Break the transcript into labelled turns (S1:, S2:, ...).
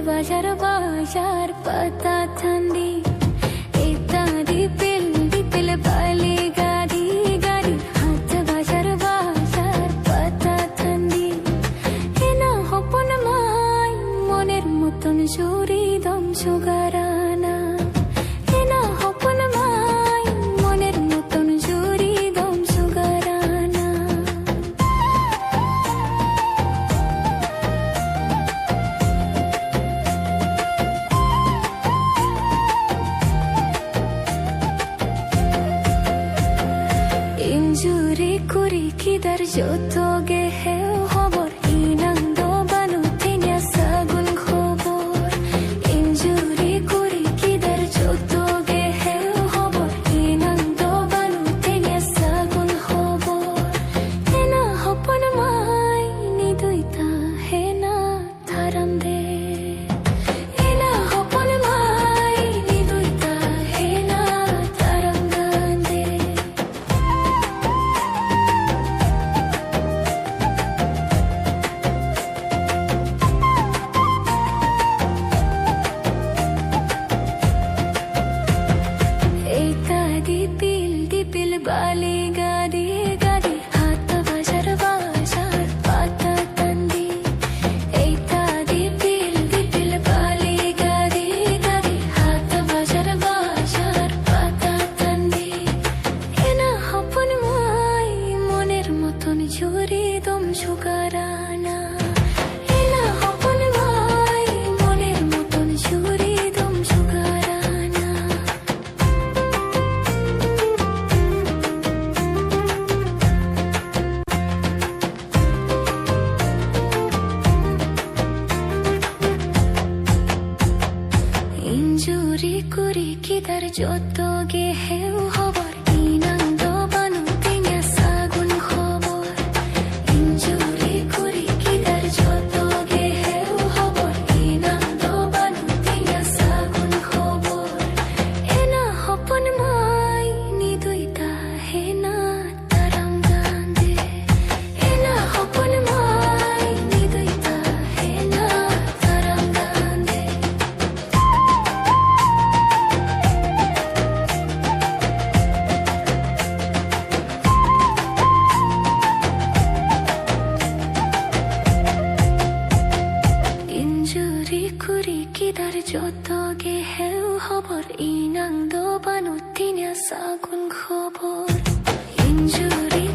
S1: বাজার বাজার পাতা ঠান্ডি ইত্যাদি পিল পিল বালি গাড়ি গাড়ি হাত বাজার বাজার পাতা ঠান্ডি এনা হপন মাই মনের মতন জুড়ি দম সুগারানা এনা হপন মাই মনের মতন জুড়ি দম সুগারানা 인주리 꾸리 기다려 저쪽에 헤어버려 이낭도 바누티냐 사군 커버 인주리 꾸리 기다려 저쪽에 헤어버려 이낭도 바누티냐 사군 커버 해나 허퍼는 마이 니도 있다 해나 다람데 해나 허퍼는 마이 니도 있다 해나 다람간데 디필 바리 가디 가디 하트 바샤르 바샤르 파타 탄디 에이타 디필 바리 가디 가디 하트 바샤르 바샤르 파타 탄디 에나 하푼 마이 মনের মতন জুড়ি দম সুগারানা এনা হাপুন মাই মনের মতন জুড়ি দম সুগারানা 인주리 꾸리 기다려 저쪽에 헤어버려 이낭도 바누티냐 사군 커버 인주리 꾸리 기다려 저쪽에 헤어버려 이낭도 바누티냐 사군 커버 에나 허폰 마이 니도 있다 해나 따랑간데 에나 허폰 마이 니도 있다 해나 따랑간데 인주리 꾸리 기다려 저쪽에 헤어버려 이낭도 바누티냐 사군 커버 인주리